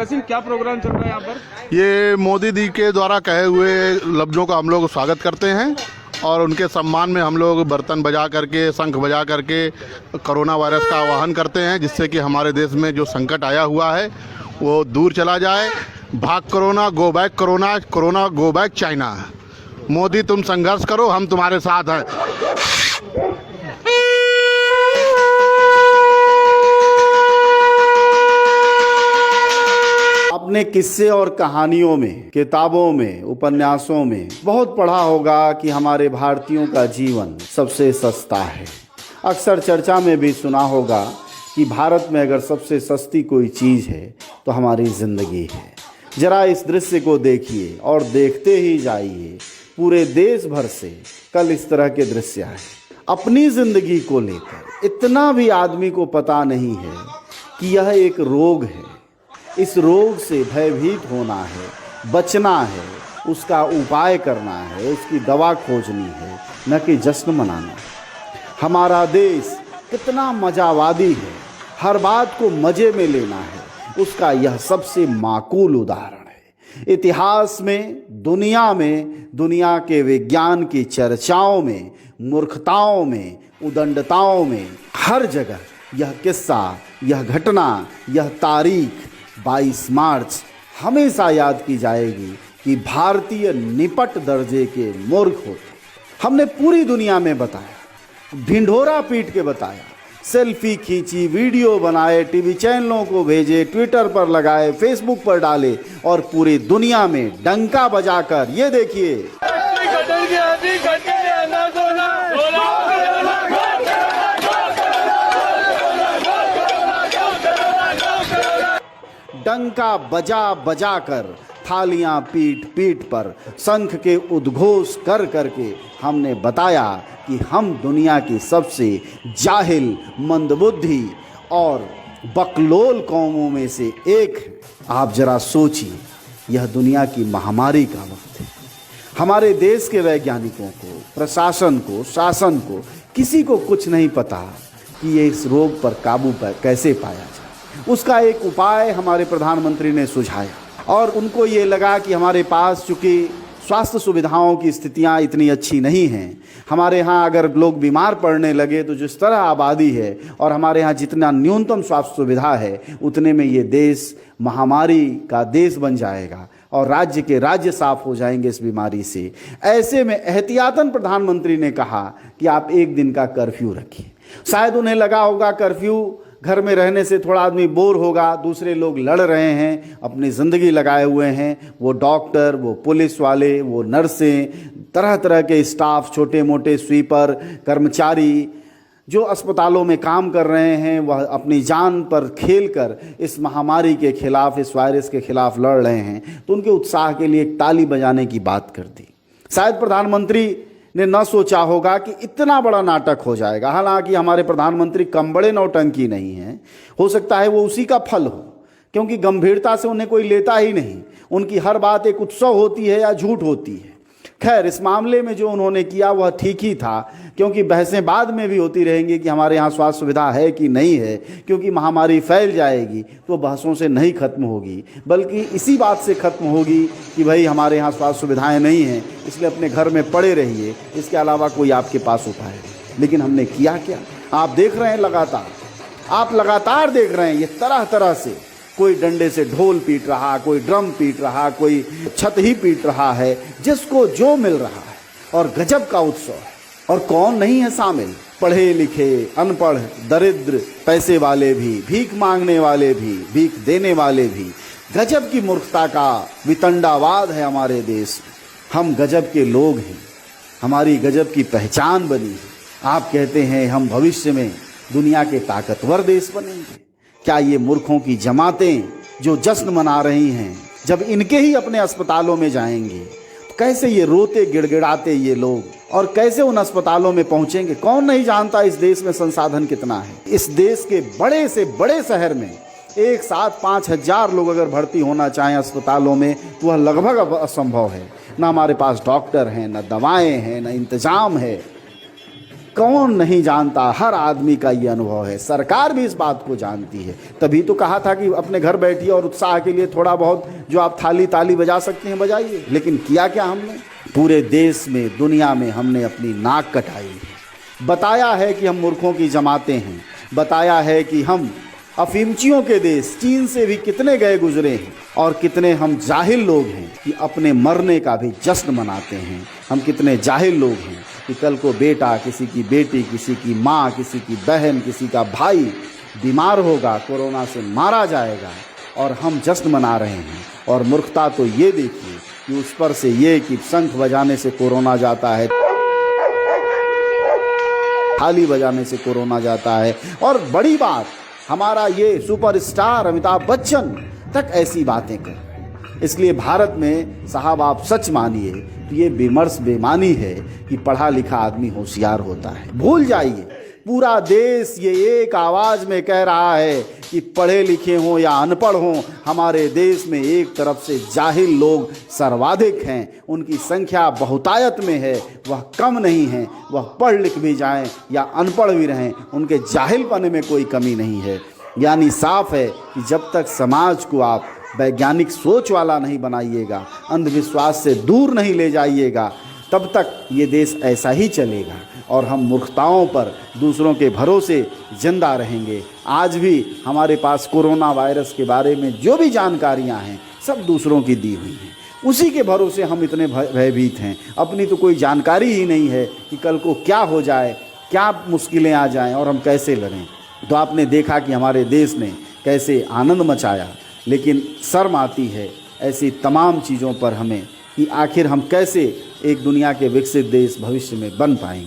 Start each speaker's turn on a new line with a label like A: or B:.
A: सिंह, क्या प्रोग्राम चल रहा है यहाँ पर?
B: ये मोदी जी के द्वारा कहे हुए लफ्ज़ों का हम लोग स्वागत करते हैं और उनके सम्मान में हम लोग बर्तन बजा करके, शंख बजा करके कोरोना वायरस का आह्वान करते हैं, जिससे कि हमारे देश में जो संकट आया हुआ है वो दूर चला जाए। भाग corona, go back corona, corona go back China. Modi तुम संघर्ष करो, हम तुम्हारे साथ हैं।
C: आपने किस्से और कहानियों में, किताबों में, उपन्यासों में बहुत पढ़ा होगा कि हमारे भारतीयों का जीवन सबसे सस्ता है। अक्सर चर्चा में भी सुना होगा कि भारत में अगर सबसे सस्ती कोई चीज़ है तो हमारी ज़िंदगी है। जरा इस दृश्य को देखिए और देखते ही जाइए। पूरे देश भर से कल इस तरह के दृश्य आए। अपनी ज़िंदगी को लेकर इतना भी आदमी को पता नहीं है कि यह एक रोग है। इस रोग से भयभीत होना है, बचना है, उसका उपाय करना है, उसकी दवा खोजनी है, न कि जश्न मनाना। हमारा देश कितना मजावादी है, हर बात को मज़े में लेना है, उसका यह सबसे माकूल उदाहरण है। इतिहास में, दुनिया के विज्ञान की चर्चाओं में, मूर्खताओं में, उदंडताओं में, हर जगह यह किस्सा, यह घटना, यह तारीख 22 मार्च हमेशा याद की जाएगी कि भारतीय निपट दर्जे के मूर्ख होते। हमने पूरी दुनिया में बताया, ढिंढोरा पीट के बताया, सेल्फी खींची, वीडियो बनाए, टीवी चैनलों को भेजे, ट्विटर पर लगाए, फेसबुक पर डाले और पूरी दुनिया में डंका बजाकर ये देखिए डंका बजा बजा कर, थालियां पीट पीट पर, शंख के उद्घोष कर करके हमने बताया कि हम दुनिया की सबसे जाहिल, मंदबुद्धि और बकलोल कौमों में से एक हैं। आप जरा सोचिए, यह दुनिया की महामारी का वक्त है। हमारे देश के वैज्ञानिकों को, प्रशासन को, शासन को, किसी को कुछ नहीं पता कि ये इस रोग पर काबू कैसे पाया जाए। उसका एक उपाय हमारे प्रधानमंत्री ने सुझाया और उनको ये लगा कि हमारे पास चूँकि स्वास्थ्य सुविधाओं की स्थितियां इतनी अच्छी नहीं हैं, हमारे यहाँ अगर लोग बीमार पड़ने लगे तो जिस तरह आबादी है और हमारे यहाँ जितना न्यूनतम स्वास्थ्य सुविधा है उतने में ये देश महामारी का देश बन जाएगा और राज्य के राज्य साफ हो जाएंगे इस बीमारी से। ऐसे में एहतियातन प्रधानमंत्री ने कहा कि आप 1 दिन का कर्फ्यू रखिए। शायद उन्हें लगा होगा कर्फ्यू घर में रहने से थोड़ा आदमी बोर होगा, दूसरे लोग लड़ रहे हैं, अपनी ज़िंदगी लगाए हुए हैं, वो डॉक्टर, वो पुलिस वाले, वो नर्सें, तरह तरह के स्टाफ, छोटे मोटे स्वीपर, कर्मचारी जो अस्पतालों में काम कर रहे हैं, वह अपनी जान पर खेलकर इस महामारी के खिलाफ, इस वायरस के खिलाफ लड़ रहे हैं। तो उनके उत्साह के लिए एक ताली बजाने की बात कर दी। शायद प्रधानमंत्री ने न सोचा होगा कि इतना बड़ा नाटक हो जाएगा। हालांकि हमारे प्रधानमंत्री कम बड़े नौटंकी नहीं हैं, हो सकता है वो उसी का फल हो, क्योंकि गंभीरता से उन्हें कोई लेता ही नहीं। उनकी हर बात एक उत्सव होती है या झूठ होती है। खैर, इस मामले में जो उन्होंने किया वह ठीक ही था, क्योंकि बहसें बाद में भी होती रहेंगी कि हमारे यहाँ स्वास्थ्य सुविधा है कि नहीं है, क्योंकि महामारी फैल जाएगी तो बहसों से नहीं खत्म होगी, बल्कि इसी बात से खत्म होगी कि भाई हमारे यहाँ स्वास्थ्य सुविधाएं नहीं हैं, इसलिए अपने घर में पड़े रहिए, इसके अलावा कोई आपके पास उपाय नहीं। लेकिन हमने किया क्या? आप देख रहे हैं, आप लगातार देख रहे हैं, ये तरह तरह से कोई डंडे से ढोल पीट रहा, कोई ड्रम पीट रहा, कोई छत ही पीट रहा है, जिसको जो मिल रहा है, और गजब का उत्सव है। और कौन नहीं है शामिल? पढ़े लिखे, अनपढ़, दरिद्र, पैसे वाले भी, भीख मांगने वाले भी, भीख देने वाले भी। गजब की मूर्खता का वितंडावाद है हमारे देश में। हम गजब के लोग हैं, हमारी गजब की पहचान बनी है। आप कहते हैं हम भविष्य में दुनिया के ताकतवर देश बनेंगे। क्या ये मूर्खों की जमातें जो जश्न मना रही हैं, जब इनके ही अपने अस्पतालों में जाएंगे तो कैसे ये रोते गिड़गिड़ाते ये लोग, और कैसे उन अस्पतालों में पहुंचेंगे? कौन नहीं जानता इस देश में संसाधन कितना है। इस देश के बड़े से बड़े शहर में एक साथ 5,000 लोग अगर भर्ती होना चाहें अस्पतालों में तो वह लगभग असंभव है। ना हमारे पास डॉक्टर हैं, ना दवाएं हैं, ना इंतजाम है। कौन नहीं जानता, हर आदमी का ये अनुभव है, सरकार भी इस बात को जानती है। तभी तो कहा था कि अपने घर बैठिए और उत्साह के लिए थोड़ा बहुत जो आप थाली ताली बजा सकते हैं बजाइए। लेकिन किया क्या हमने? पूरे देश में, दुनिया में हमने अपनी नाक कटाई है। बताया है कि हम मूर्खों की जमाते हैं, बताया है कि हम अफीमचियों के देश चीन से भी कितने गए गुजरे हैं, और कितने हम जाहिल लोग हैं कि अपने मरने का भी जश्न मनाते हैं। हम कितने जाहिल लोग हैं कि कल को बेटा, किसी की बेटी, किसी की माँ, किसी की बहन, किसी का भाई बीमार होगा, कोरोना से मारा जाएगा, और हम जश्न मना रहे हैं। और मूर्खता तो ये देखिए कि उस पर से ये कि शंख बजाने से कोरोना जाता है, थाली बजाने से कोरोना जाता है, और बड़ी बात, हमारा ये सुपरस्टार अमिताभ बच्चन तक ऐसी बातें कर। इसलिए भारत में साहब आप सच मानिए तो ये विमर्श बेमानी है कि पढ़ा लिखा आदमी होशियार होता है। भूल जाइए, पूरा देश ये एक आवाज में कह रहा है कि पढ़े लिखे हों या अनपढ़ हों, हमारे देश में एक तरफ से जाहिल लोग सर्वाधिक हैं, उनकी संख्या बहुतायत में है, वह कम नहीं है। वह पढ़ लिख भी जाएं या अनपढ़ भी रहें, उनके जाहिलपने में कोई कमी नहीं है। यानी साफ है कि जब तक समाज को आप वैज्ञानिक सोच वाला नहीं बनाइएगा, अंधविश्वास से दूर नहीं ले जाइएगा, तब तक ये देश ऐसा ही चलेगा और हम मूर्खताओं पर, दूसरों के भरोसे जिंदा रहेंगे। आज भी हमारे पास कोरोना वायरस के बारे में जो भी जानकारियां हैं सब दूसरों की दी हुई हैं, उसी के भरोसे हम इतने भयभीत हैं। अपनी तो कोई जानकारी ही नहीं है कि कल को क्या हो जाए, क्या मुश्किलें आ जाएं और हम कैसे लड़ें। तो आपने देखा कि हमारे देश ने कैसे आनंद मचाया, लेकिन शर्म आती है ऐसी तमाम चीज़ों पर हमें कि आखिर हम कैसे एक दुनिया के विकसित देश भविष्य में बन पाएंगे।